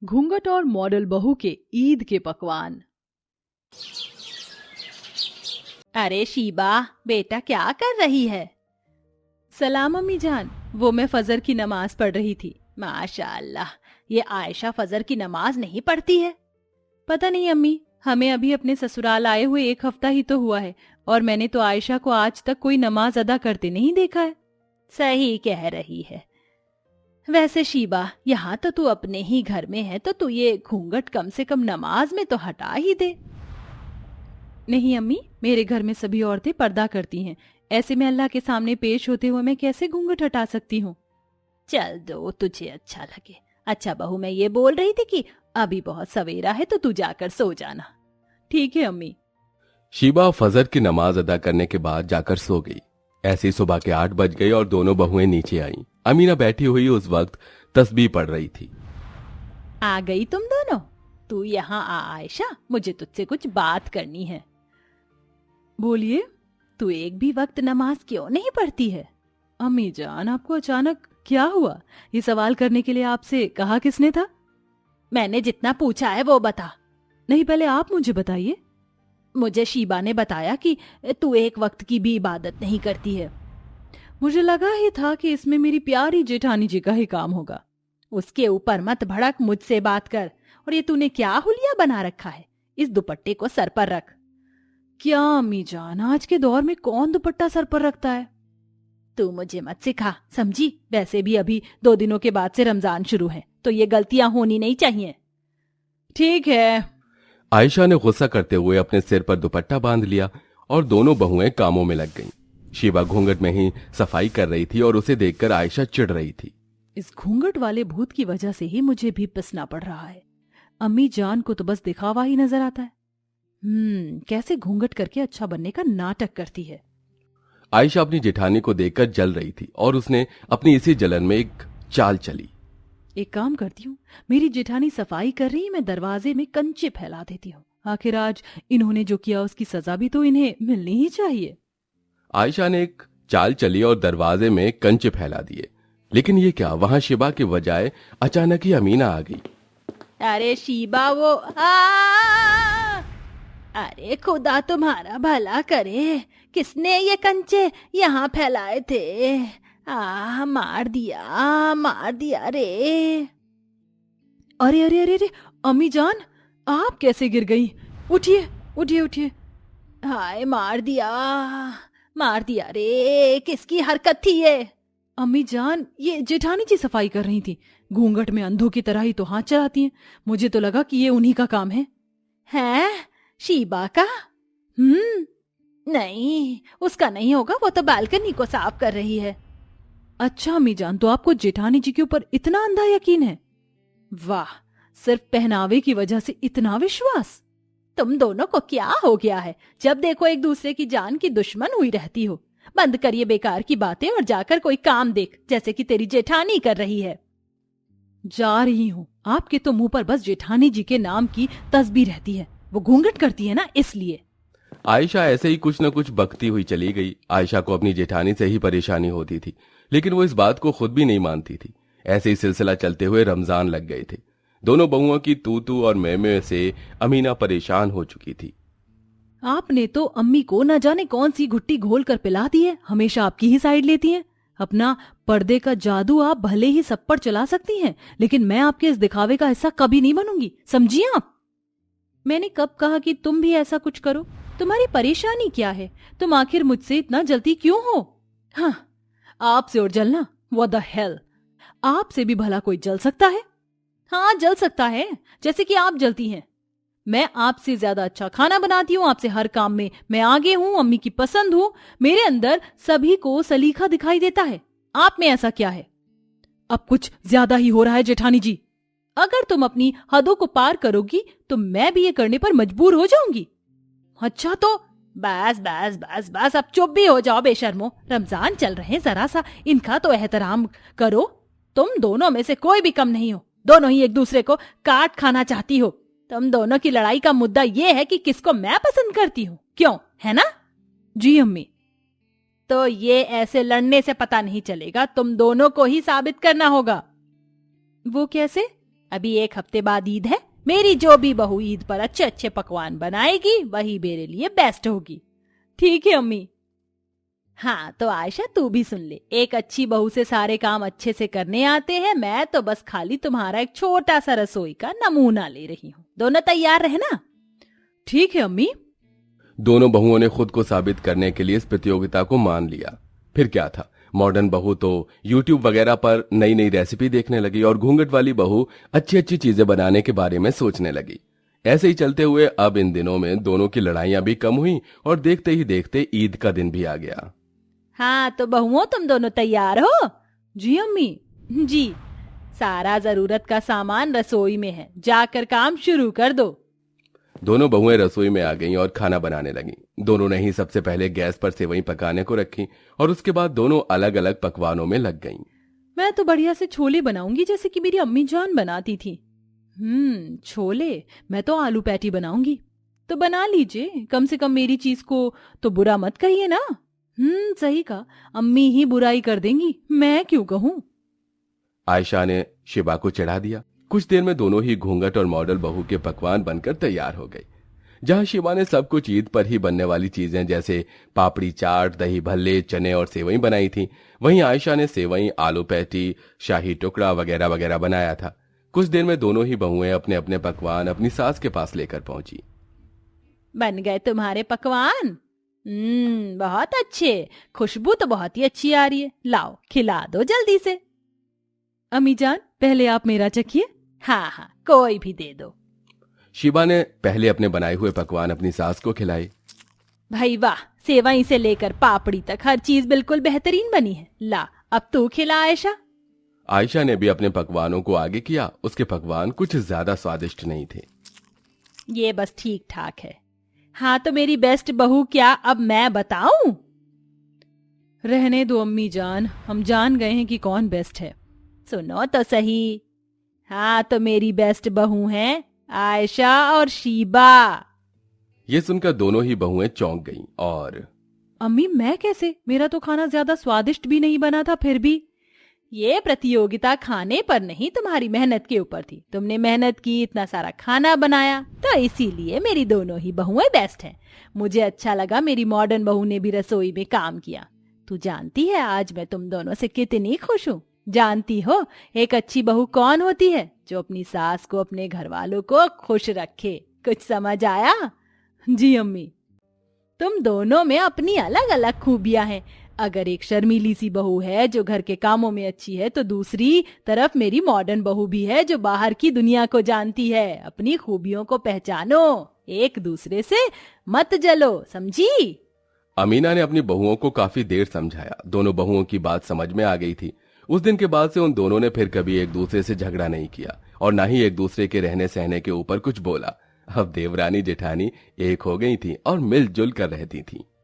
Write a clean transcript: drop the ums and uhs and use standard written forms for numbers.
घूंघट और मॉडल बहू के ईद के पकवान। अरे शीबा, बेटा क्या कर रही है? सलाम अम्मी जान, वो मैं फजर की नमाज पढ़ रही थी। माशाअल्लाह, ये आयशा फजर की नमाज नहीं पढ़ती है। पता नहीं अम्मी, हमें अभी अपने ससुराल आए हुए 1 हफ्ता ही तो हुआ है और मैंने तो आयशा को आज तक कोई नमाज अदा करते नहीं देखा है। सही कह रही है। वैसे शीबा, यहाँ तो तू अपने ही घर में है, तो तू ये घूंघट कम से कम नमाज में तो हटा ही दे। नहीं अम्मी, मेरे घर में सभी औरतें पर्दा करती हैं। ऐसे में अल्लाह के सामने पेश होते हुए मैं कैसे घूंघट हटा सकती हूँ। चल दो, तुझे अच्छा लगे। अच्छा बहू, मैं ये बोल रही थी कि अभी बहुत सवेरा है तो तू जाकर सो जाना। ठीक है अम्मी। शीबा फजर की नमाज अदा करने के बाद जाकर सो गई। ऐसे ही सुबह के 8 बज गए और दोनों बहुएं नीचे आईं। अमीना बैठी हुई उस वक्त तस्बीह पढ़ रही थी। आ गई तुम दोनों? तू यहाँ आ आयशा, मुझे तुझसे कुछ बात करनी है। बोलिए। तू एक भी वक्त नमाज क्यों नहीं पढ़ती है? अम्मी जान, आपको अचानक क्या हुआ? ये सवाल करने के लिए आपसे कहा किसने था? मैंने जितना पूछा है वो बता। नहीं, पहले आप मुझे बताइए। मुझे शीबा ने बताया कि तू एक वक्त की भी इबादत नहीं करती है। मुझे लगा ही था कि इसमें मेरी प्यारी जेठानी जी का ही काम होगा। उसके ऊपर मत भड़क, मुझसे बात कर। और ये तूने क्या हुलिया बना रखा है? इस दुपट्टे को सर पर रख। क्या अम्मी जान, आज के दौर में कौन दुपट्टा सर पर रखता है? तू मुझे मत सिखा, समझी? वैसे भी अभी 2 दिनों के बाद से रमजान शुरू है, तो ये गलतियां होनी नहीं चाहिए। ठीक है। आयशा ने गुस्सा करते हुए अपने सिर पर दुपट्टा बांध लिया और दोनों बहुएं कामों में लग गईं। शीबा घूंघट में ही सफाई कर रही थी और उसे देखकर आयशा चिढ़ रही थी। इस घूंघट वाले भूत की वजह से ही मुझे भी पिसना पड़ रहा है। अम्मी जान को तो बस दिखावा ही नजर आता है। कैसे घूंघट करके अच्छा बनने का नाटक करती है। आयशा अपनी जेठानी को देखकर जल रही थी और उसने अपनी इसी जलन में एक चाल चली। एक काम करती हूँ, मेरी जेठानी सफाई कर रही, मैं दरवाजे में कंचे फैला देती हूँ। आखिर आज इन्होंने जो किया उसकी सजा भी तो इन्हें मिलनी ही चाहिए। आयशा ने एक चाल चली और दरवाजे में कंचे फैला दिए। लेकिन ये क्या, वहां शिबा के बजाय अचानक ही अमीना आ गई। अरे शीबा, वो अरे खुदा तुम्हारा भला करे, किसने ये कंचे यहाँ फैलाए थे? मार दिया रे। अरे अरे अरे अरे, अम्मी जान, आप कैसे गिर गई? उठिए उठिए उठिए। हाय, मार दिया रे। किसकी हरकत थी ये? अम्मी जान, ये जेठानी जी सफाई कर रही थी। घूंघट में अंधों की तरह ही तो हाथ चलाती हैं। मुझे तो लगा कि ये उन्हीं का काम है। हैं? शीबा का? नहीं, उसका नहीं होगा। वो तो बालकनी को साफ कर रही है। अच्छा अम्मी जान, तो आपको जेठानी जी के ऊपर इतना अंधा यकीन है? वाह, सिर्फ पहनावे की वजह से इतना विश्वास? तुम दोनों को क्या हो गया है? जब देखो एक दूसरे की जान की दुश्मन हुई रहती हो। बंद करिए बेकार की बातें और जाकर कोई काम देख, जैसे कि तेरी जेठानी कर रही है। जा रही हूँ। आपके तो मुंह पर बस जेठानी जी के नाम की तस्बीह रहती है। वो घूंघट करती है ना, इसलिए। आयशा ऐसे ही कुछ न कुछ बकती हुई चली गई। आयशा को अपनी जेठानी से ही परेशानी होती थी, लेकिन वो इस बात को खुद भी नहीं मानती थी। ऐसे ही सिलसिला चलते हुए रमजान लग गए थे। दोनों बहुओं की तू और मैं से अमीना परेशान हो चुकी थी। आपने तो अम्मी को न जाने कौन सी घुट्टी घोल कर पिला दी है। हमेशा आपकी ही साइड लेती हैं। अपना पर्दे का जादू आप भले ही सब पर चला सकती हैं, लेकिन मैं आपके इस दिखावे का हिस्सा कभी नहीं बनूंगी, समझिए आप। मैंने कब कहा कि तुम भी ऐसा कुछ करो? तुम्हारी परेशानी क्या है? तुम आखिर मुझसे इतना जलती क्यों हो? हाँ, आपसे और जलना, व्हाट द हेल। आपसे भी भला कोई जल सकता है? हाँ, जल सकता है, जैसे कि आप जलती हैं। मैं आपसे ज्यादा अच्छा खाना बनाती हूँ, आपसे हर काम में मैं आगे हूँ, अम्मी की पसंद हूँ। मेरे अंदर सभी को सलीका दिखाई देता है। आप में ऐसा क्या है? अब कुछ ज्यादा ही हो रहा है जेठानी जी। अगर तुम अपनी हदों को पार करोगी तो मैं भी ये करने पर मजबूर हो जाऊंगी। अच्छा तो बस बस बस बस, अब चुप भी हो जाओ बेशर्मो। रमजान चल रहे हैं, जरा सा इनका तो एहतराम करो। तुम दोनों में से कोई भी कम नहीं हो। दोनों ही एक दूसरे को काट खाना चाहती हो। तुम दोनों की लड़ाई का मुद्दा ये है कि किसको मैं पसंद करती हूँ, क्यों, है ना? जी अम्मी। तो ये ऐसे लड़ने से पता नहीं चलेगा, तुम दोनों को ही साबित करना होगा। वो कैसे? अभी 1 हफ्ते बाद ईद है। मेरी जो भी बहू ईद पर अच्छे अच्छे पकवान बनाएगी वही मेरे लिए बेस्ट होगी। ठीक है अम्मी। हाँ तो आयशा तू भी सुन ले, एक अच्छी बहू से सारे काम अच्छे से करने आते हैं। मैं तो बस खाली तुम्हारा एक छोटा सा रसोई का नमूना ले रही हूँ। दोनों तैयार रहना। ठीक है अम्मी। दोनों बहुओं ने खुद को साबित करने के लिए इस प्रतियोगिता को मान लिया। फिर क्या था, मॉडर्न बहू तो यूट्यूब वगैरह पर नई नई रेसिपी देखने लगी और घूंघट वाली बहू अच्छी अच्छी चीजें बनाने के बारे में सोचने लगी। ऐसे ही चलते हुए अब इन दिनों में दोनों की लड़ाइयां भी कम हुई और देखते ही देखते ईद का दिन भी आ गया। हाँ तो बहुओं तुम दोनों तैयार हो? जी अम्मी। जी। सारा जरूरत का सामान रसोई में है, जाकर काम शुरू कर दो। दोनों बहुएं रसोई में आ गईं और खाना बनाने लगीं। दोनों ने ही सबसे पहले गैस पर सेवई पकाने को रखी और उसके बाद दोनों अलग अलग पकवानों में लग गईं। मैं तो बढ़िया से छोले बनाऊंगी जैसे कि मेरी अम्मी जान बनाती थी। छोले? मैं तो आलू पैटी बनाऊंगी। तो बना लीजिए, कम से कम मेरी चीज को तो बुरा मत कहिए ना। सही कहा, अम्मी ही बुराई कर देंगी, मैं क्यों कहूँ। आयशा ने शिबा को चढ़ा दिया। कुछ देर में दोनों ही घूंघट और मॉडल बहू के पकवान बनकर तैयार हो गए। जहां शिबा ने सब कुछ ईद पर ही बनने वाली चीजें जैसे पापड़ी चाट, दही भल्ले, चने और सेवई बनाई थी, वहीं आयशा ने सेवई, आलू पैटी, शाही टुकड़ा वगैरह वगैरह बनाया था। कुछ देर में दोनों ही बहुएं अपने अपने पकवान अपनी सास के पास लेकर पहुंची। बन गए तुम्हारे पकवान? बहुत अच्छे, खुशबू तो बहुत ही अच्छी आ रही है। लाओ खिला दो जल्दी से। अम्मी जान पहले आप मेरा चखिए। हाँ हाँ कोई भी दे दो। शिबा ने पहले अपने बनाए हुए पकवान अपनी सास को खिलाए। भाई वाह, सेवई से लेकर पापड़ी तक हर चीज बिल्कुल बेहतरीन बनी है। ला अब तू खिला आयशा। आयशा ने भी अपने पकवानों को आगे किया। उसके पकवान कुछ ज्यादा स्वादिष्ट नहीं थे। ये बस ठीक ठाक है। हाँ तो मेरी बेस्ट बहू क्या अब मैं बताऊं? रहने दो अम्मी जान, हम जान गए हैं कि कौन बेस्ट है। सुनो तो सही। हाँ तो मेरी बेस्ट बहू हैं आयशा और शीबा। ये सुनकर दोनों ही बहुएं चौंक गईं और अम्मी मैं कैसे? मेरा तो खाना ज्यादा स्वादिष्ट भी नहीं बना था। फिर भी ये प्रतियोगिता खाने पर नहीं, तुम्हारी मेहनत के ऊपर थी। तुमने मेहनत की, इतना सारा खाना बनाया, तो इसीलिए मेरी दोनों ही बहुएं बेस्ट हैं। मुझे अच्छा लगा मेरी मॉडर्न बहू ने भी रसोई में काम किया। तू जानती है आज मैं तुम दोनों से कितनी खुश हूँ। जानती हो एक अच्छी बहू कौन होती है? जो अपनी सास को, अपने घर वालों को खुश रखे। कुछ समझ आया? जी अम्मी। तुम दोनों में अपनी अलग अलग खूबियां हैं। अगर एक शर्मीली सी बहू है जो घर के कामों में अच्छी है, तो दूसरी तरफ मेरी मॉडर्न बहू भी है जो बाहर की दुनिया को जानती है। अपनी खूबियों को पहचानो, एक दूसरे से मत जलो, समझी? अमीना ने अपनी बहुओं को काफी देर समझाया। दोनों बहुओं की बात समझ में आ गई थी। उस दिन के बाद से उन दोनों ने फिर कभी एक दूसरे से झगड़ा नहीं किया और न ही एक दूसरे के रहने सहने के ऊपर कुछ बोला। अब देवरानी जेठानी एक हो गई थी और मिलजुल कर रहती थी।